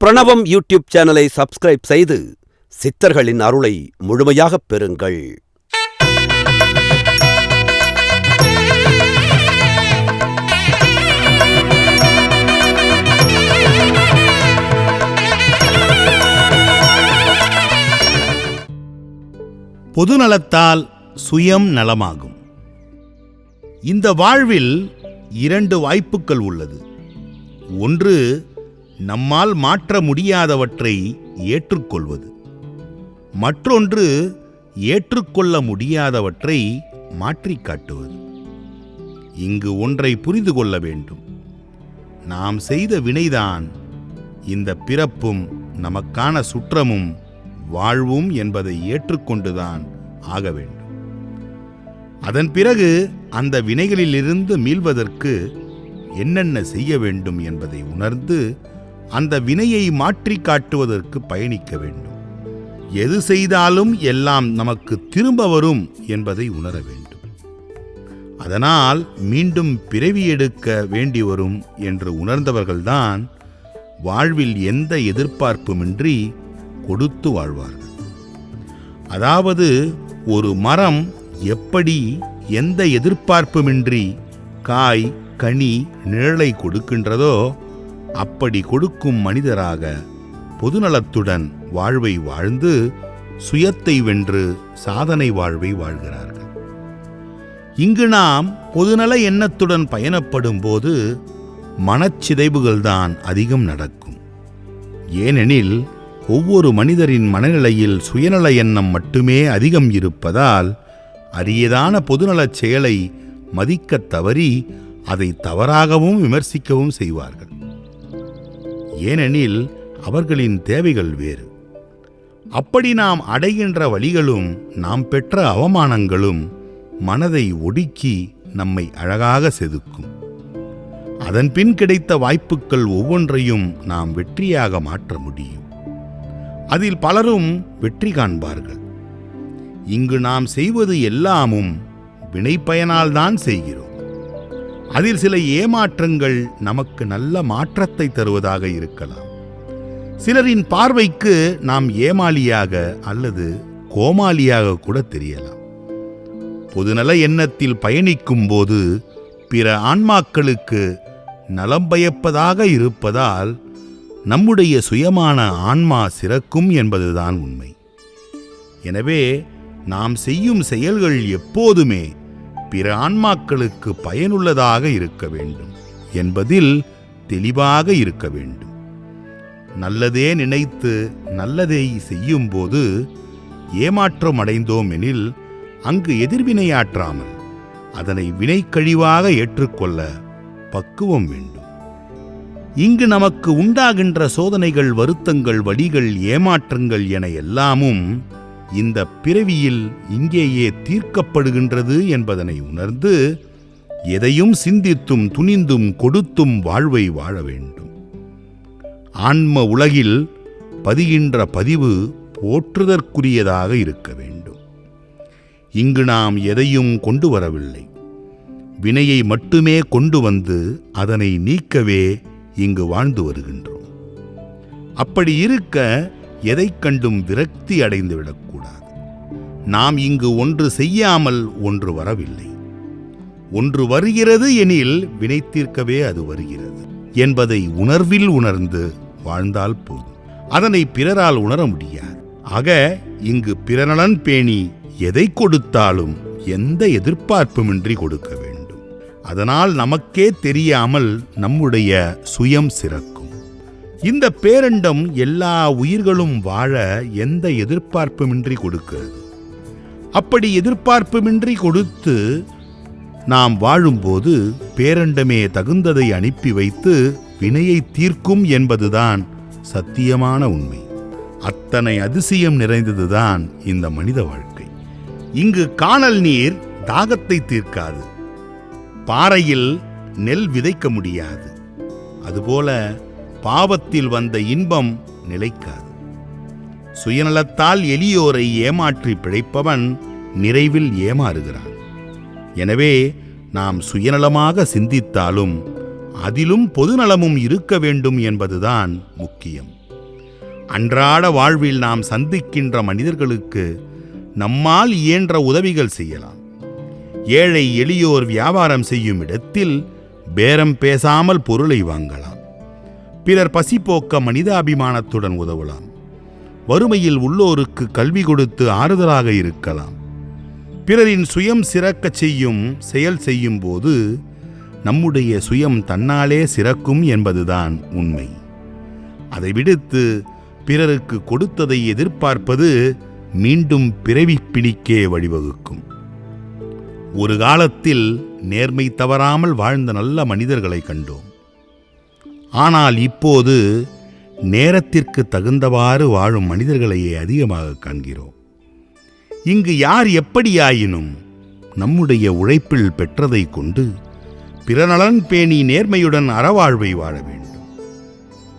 பிரணவம் யூடியூப் சேனலை சப்ஸ்கிரைப் செய்து சித்தர்களின் அருளை முழுமையாகப் பெறுங்கள். பொதுநலத்தால் சுயம் நலமாகும். இந்த வாழ்வில் 2 வாய்ப்புகள் உள்ளது. ஒன்று, நம்மால் மாற்ற முடியாதவற்றை ஏற்றுக்கொள்வது. மற்றொன்று, ஏற்றுக்கொள்ள முடியாதவற்றை மாற்றிக் காட்டுவது. இங்கு ஒன்றை புரிந்து கொள்ள வேண்டும். நாம் செய்த வினைதான் இந்த பிறப்பும் நமக்கான சுற்றமும் வாழ்வும் என்பதை ஏற்றுக்கொண்டுதான் ஆக வேண்டும். அதன் பிறகு அந்த வினைகளிலிருந்து மீள்வதற்கு என்னென்ன செய்ய வேண்டும் என்பதை உணர்ந்து அந்த வினையை மாற்றி காட்டுவதற்கு பயணிக்க வேண்டும். எது செய்தாலும் எல்லாம் நமக்கு திரும்ப வரும் என்பதை உணர வேண்டும். அதனால் மீண்டும் பிறவி எடுக்க வேண்டி வரும் என்று உணர்ந்தவர்கள்தான் வாழ்வில் எந்த எதிர்பார்ப்புமின்றி கொடுத்து வாழ்வார்கள். அதாவது ஒரு மரம் எப்படி எந்த எதிர்பார்ப்புமின்றி காய், கனி, நிழலை கொடுக்கின்றதோ அப்படி கொடுக்கும் மனிதராக பொதுநலத்துடன் வாழ்வை வாழ்ந்து சுயத்தை வென்று சாதனை வாழ்வை வாழ்கிறார்கள். இங்கு நாம் பொதுநல எண்ணத்துடன் பயணப்படும் போது மனச்சிதைவுகள்தான் அதிகம் நடக்கும். ஏனெனில் ஒவ்வொரு மனிதரின் மனநிலையில் சுயநல எண்ணம் மட்டுமே அதிகம் இருப்பதால் அரியதான பொதுநலச் செயலை மதிக்கத் தவறி அதை தவறாகவும் விமர்சிக்கவும் செய்வார்கள். ஏனெனில் அவர்களின் தேவைகள் வேறு. அப்படி நாம் அடைகின்ற வழிகளும் நாம் பெற்ற அவமானங்களும் மனதை ஒடுக்கி நம்மை அழகாக செதுக்கும். அதன் பின் கிடைத்த வாய்ப்புகள் ஒவ்வொன்றையும் நாம் வெற்றியாக மாற்ற முடியும். அதில் பலரும் வெற்றி காண்பார்கள். இங்கு நாம் செய்வது எல்லாமும் வினைப்பயனால்தான் செய்கிறோம். அதில் சில ஏமாற்றங்கள் நமக்கு நல்ல மாற்றத்தை தருவதாக இருக்கலாம். சிலரின் பார்வைக்கு நாம் ஏமாளியாக அல்லது கோமாளியாக கூட தெரியலாம். பொதுநல எண்ணத்தில் பயணிக்கும் போது பிற ஆன்மாக்களுக்கு நலம் பயப்பதாக இருப்பதால் நம்முடைய சுயமான ஆன்மா சிறக்கும் என்பதுதான் உண்மை. எனவே நாம் செய்யும் செயல்கள் எப்போதுமே பிற ஆன்மாக்களுக்கு பயனுள்ளதாக இருக்க வேண்டும் என்பதில் தெளிவாக இருக்க வேண்டும். நல்லதே நினைத்து நல்லதை செய்யும் போது ஏமாற்றம் அடைந்தோம் எனில் அங்கு எதிர்வினையாற்றாமல் அதனை வினைக்கழிவாக ஏற்றுக்கொள்ள பக்குவம் வேண்டும். இங்கு நமக்கு உண்டாகின்ற சோதனைகள், வருத்தங்கள், வலிகள், ஏமாற்றங்கள் என எல்லாமும் இந்த பிறவியில் இங்கேயே தீர்க்கப்படுகின்றது என்பதனை உணர்ந்து எதையும் சிந்தித்தும் துணிந்தும் கொடுத்தும் வாழ்வை வாழ வேண்டும். ஆன்ம உலகில் பதிகின்ற பதிவு போற்றுதற்குரியதாக இருக்க வேண்டும். இங்கு நாம் எதையும் கொண்டு வரவில்லை. வினையை மட்டுமே கொண்டு வந்து அதனை நீக்கவே இங்கு வாழ்ந்து வருகின்றோம். அப்படி இருக்க எதை கண்டும் விரக்தி அடைந்து விடக்கூடாது. நாம் இங்கு ஒன்று செய்யாமல் ஒன்று வரவில்லை. ஒன்று வருகிறது எனில் வினை தீர்க்கவே அது வருகிறது என்பதை உணர்வில் உணர்ந்து வாழ்ந்தால் போதும். அதனை பிறரால் உணர முடியாது. ஆக இங்கு பிறநலன் பேணி எதை கொடுத்தாலும் எந்த எதிர்பார்ப்புமின்றி கொடுக்க வேண்டும். அதனால் நமக்கே தெரியாமல் நம்முடைய சுயம் சிறக்கும். இந்த பேரண்டம் எல்லா உயிர்களும் வாழ எந்த எதிர்பார்ப்புமின்றி கொடுக்கிறது. அப்படி எதிர்பார்ப்புமின்றி கொடுத்து நாம் வாழும்போது பேரண்டமே தகுந்ததை அனுப்பி வைத்து வினையை தீர்க்கும் என்பதுதான் சத்தியமான உண்மை. அத்தனை அதிசயம் நிறைந்ததுதான் இந்த மனித வாழ்க்கை. இங்கு காணல் நீர் தாகத்தை தீர்க்காது. பாறையில் நெல் விதைக்க முடியாது. அதுபோல பாவத்தில் வந்த இன்பம் நிலைக்காது. சுயநலத்தால் எளியோரை ஏமாற்றி பிழைப்பவன் நிறைவில் ஏமாறுகிறான். எனவே நாம் சுயநலமாக சிந்தித்தாலும் அதிலும் பொதுநலமும் இருக்க வேண்டும் என்பதுதான் முக்கியம். அன்றாட வாழ்வில் நாம் சந்திக்கின்ற மனிதர்களுக்கு நம்மால் இயன்ற உதவிகள் செய்யலாம். ஏழை எளியோர் வியாபாரம் செய்யும் இடத்தில் பேரம் பேசாமல் பொருளை வாங்கலாம். பிறர் பசி போக்க மனிதாபிமானத்துடன் உதவலாம். வறுமையில் உள்ளோருக்கு கல்வி கொடுத்து ஆறுதலாக இருக்கலாம். பிறரின் சுயம் சிறக்கச் செய்யும் செயல் செய்யும் போது நம்முடைய சுயம் தன்னாலே சிறக்கும் என்பதுதான் உண்மை. அதை விடுத்து பிறருக்கு கொடுத்ததை எதிர்பார்ப்பது மீண்டும் பிறவி பிணிக்கே வழிவகுக்கும். ஒரு காலத்தில் நேர்மை தவறாமல் வாழ்ந்த நல்ல மனிதர்களை கண்டோம். ஆனால் இப்போது நேரத்திற்கு தகுந்தவாறு வாழும் மனிதர்களையே அதிகமாக காண்கிறோம். இங்கு யார் எப்படியாயினும் நம்முடைய உழைப்பில் பெற்றதை கொண்டு பிறநலன் பேணி நேர்மையுடன் அறவாழ்வை வாழ வேண்டும்.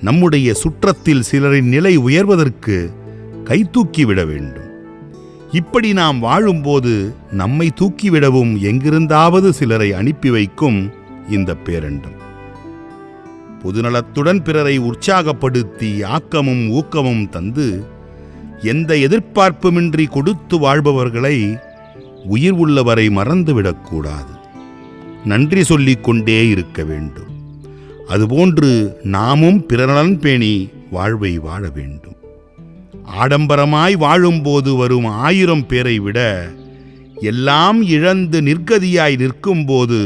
நம்முடைய சுற்றத்தில் சிலரின் நிலை உயர்வதற்கு கைதூக்கிவிட வேண்டும். இப்படி நாம் வாழும்போது நம்மை தூக்கிவிடவும் எங்கிருந்தாவது சிலரை அனுப்பி வைக்கும் இந்த பேரண்டம். பொதுநலத்துடன் பிறரை உற்சாகப்படுத்தி ஆக்கமும் ஊக்கமும் தந்து எந்த எதிர்பார்ப்புமின்றி கொடுத்து வாழ்பவர்களை உயிர் உள்ளவரை மறந்துவிடக்கூடாது. நன்றி சொல்லிக் கொண்டே இருக்க வேண்டும். அதுபோன்று நாமும் பிறநலன் பேணி வாழ்வை வாழ வேண்டும். ஆடம்பரமாய் வாழும்போது வரும் 1000 பேரை விட எல்லாம் இழந்து நிர்கதியாய் நிற்கும்போது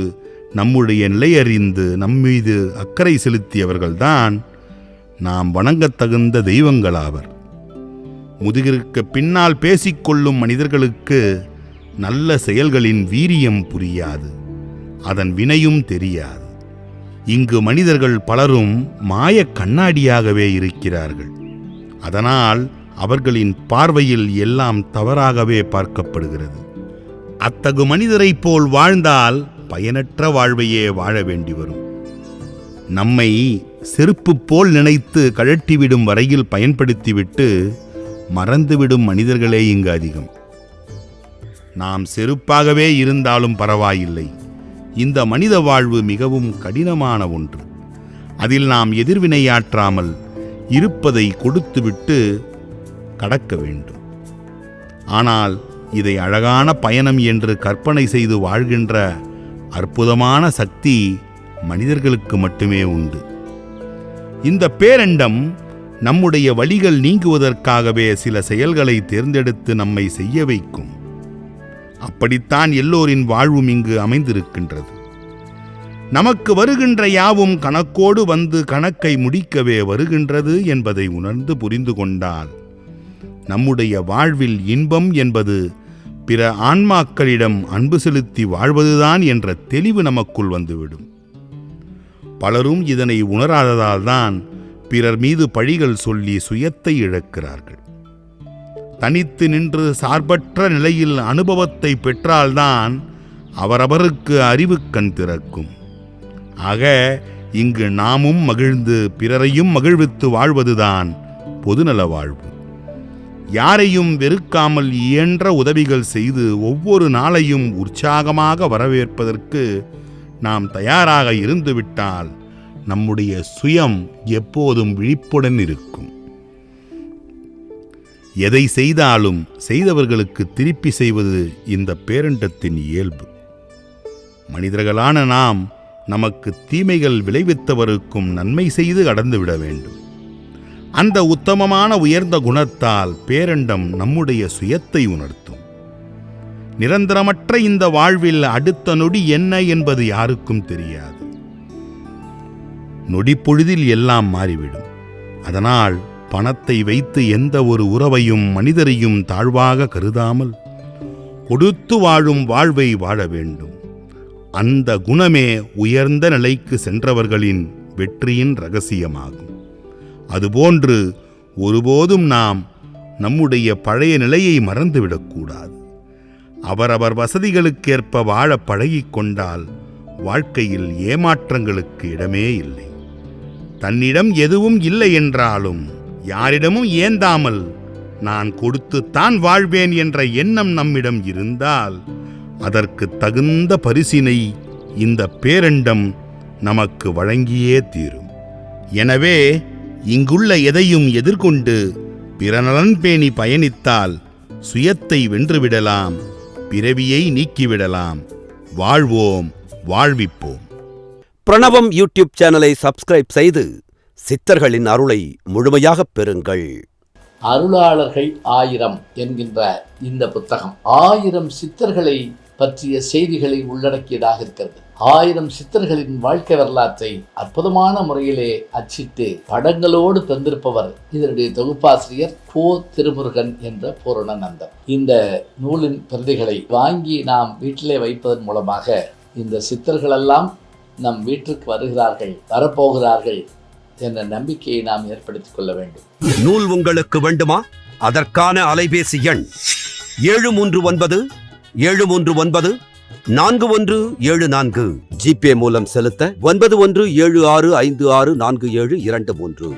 நம்முடைய நிலையறிந்து நம்மீது அக்கறை செலுத்தியவர்கள்தான் நாம் வணங்கத்தகுந்த தெய்வங்களாவர். முதுகிற்கு பின்னால் பேசிக்கொள்ளும் மனிதர்களுக்கு நல்ல செயல்களின் வீரியம் புரியாது, அதன் வினையும் தெரியாது. இங்கு மனிதர்கள் பலரும் மாயக் கண்ணாடியாகவே இருக்கிறார்கள். அதனால் அவர்களின் பார்வையில் எல்லாம் தவறாகவே பார்க்கப்படுகிறது. அத்தகு மனிதரைப் போல் வாழ்ந்தால் பயனற்ற வாழ்வையே வாழ வேண்டி வரும். நம்மை செருப்பு போல் நினைத்து கழட்டிவிடும் வரையில் பயன்படுத்திவிட்டு மறந்துவிடும் மனிதர்களே இங்கு அதிகம். நாம் செருப்பாகவே இருந்தாலும் பரவாயில்லை. இந்த மனித வாழ்வு மிகவும் கடினமான ஒன்று. அதில் நாம் எதிர்வினையாற்றாமல் இருப்பதை கொடுத்துவிட்டு கடக்க வேண்டும். ஆனால் இதை அழகான பயணம் என்று கற்பனை செய்து வாழ்கின்ற அற்புதமான சக்தி மனிதர்களுக்கு மட்டுமே உண்டு. இந்த பேரண்டம் நம்முடைய வலிகள் நீங்குவதற்காகவே சில செயல்களை தேர்ந்தெடுத்து நம்மை செய்ய வைக்கும். அப்படித்தான் எல்லோரின் வாழ்வும் இங்கு அமைந்திருக்கின்றது. நமக்கு வருகின்ற யாவும் கணக்கோடு வந்து கணக்கை முடிக்கவே வருகின்றது என்பதை உணர்ந்து புரிந்து கொண்டால் நம்முடைய வாழ்வில் இன்பம் என்பது பிற ஆன்மாக்களிடம் அன்பு செலுத்தி வாழ்வதுதான் என்ற தெளிவு நமக்குள் வந்துவிடும். பலரும் இதனை உணராததால்தான் பிறர் மீது பழிகள் சொல்லி சுயத்தை இழக்கிறார்கள். தனித்து நின்று சார்பற்ற நிலையில் அனுபவத்தை பெற்றால்தான் அவரவருக்கு அறிவுக்கண் திறக்கும். ஆக இங்கு நாமும் மகிழ்ந்து பிறரையும் மகிழ்வித்து வாழ்வதுதான் பொதுநல வாழ்வு. யாரையும் வெறுக்காமல் இயன்ற உதவிகள் செய்து ஒவ்வொரு நாளையும் உற்சாகமாக வரவேற்பதற்கு நாம் தயாராக இருந்துவிட்டால் நம்முடைய சுயம் எப்போதும் விழிப்புடன் இருக்கும். எதை செய்தாலும் செய்தவர்களுக்கு திருப்பி செய்வது இந்த பேரண்டத்தின் இயல்பு. மனிதர்களான நாம் நமக்கு தீமைகள் விளைவித்தவருக்கும் நன்மை செய்து கடந்துவிட வேண்டும். அந்த உத்தமமான உயர்ந்த குணத்தால் பேரண்டம் நம்முடைய சுயத்தை உணர்த்தும். நிரந்தரமற்ற இந்த வாழ்வில் அடுத்த நொடி என்ன என்பது யாருக்கும் தெரியாது. நொடிப்பொழுதில் எல்லாம் மாறிவிடும். அதனால் பணத்தை வைத்து எந்த ஒரு உறவையும் மனிதரையும் தாழ்வாக கருதாமல் கொடுத்து வாழும் வாழ்வை வாழ வேண்டும். அந்த குணமே உயர்ந்த நிலைக்கு சென்றவர்களின் வெற்றியின் இரகசியமாகும். அதுபோன்று ஒருபோதும் நாம் நம்முடைய பழைய நிலையை மறந்துவிடக்கூடாது. அவரவர் வசதிகளுக்கேற்ப வாழ பழகிக்கொண்டால் வாழ்க்கையில் ஏமாற்றங்களுக்கு இடமே இல்லை. தன்னிடம் எதுவும் இல்லை என்றாலும் யாரிடமும் ஏந்தாமல் நான் கொடுத்துத்தான் வாழ்வேன் என்ற எண்ணம் நம்மிடம் இருந்தால் அதற்கு தகுந்த பரிசினை இந்த பேரண்டம் நமக்கு வழங்கியே தீரும். எனவே இங்குள்ள எதையும் எதிர்கொண்டு பிறநலன் பேணி பயணித்தால் சுயத்தை வென்றுவிடலாம், பிறவியை நீக்கிவிடலாம். வாழ்வோம், வாழ்விப்போம். பிரணவம் யூடியூப் சேனலை சப்ஸ்கிரைப் செய்து சித்தர்களின் அருளை முழுமையாகப் பெறுங்கள். அருளாளர்கள் 1000 என்கின்ற இந்த புத்தகம் 1000 சித்தர்களை பற்றிய செய்திகளை உள்ளடக்கியதாக இருக்கிறது. 1000 சித்தர்களின் வாழ்க்கை வரலாற்றை அற்புதமான முறையிலே அச்சிட்டு படங்களோடு தந்திருப்பவர் இதனுடைய தொகுப்பாசிரியர் கோ திருமுருகன் என்ற பூரணநந்தன். இந்த நூலின் பிரதிகளை வாங்கி நாம் வீட்டிலே வைப்பதன் மூலமாக இந்த சித்தர்களெல்லாம் நம் வீட்டிற்கு வருகிறார்கள், வரப்போகிறார்கள் என்ற நம்பிக்கையை நாம் ஏற்படுத்திக் கொள்ள வேண்டும். நூல் உங்களுக்கு வேண்டுமா? அதற்கான அலைபேசி எண் 739-739-4174. ஜிபே மூலம் செலுத்த 9176564723.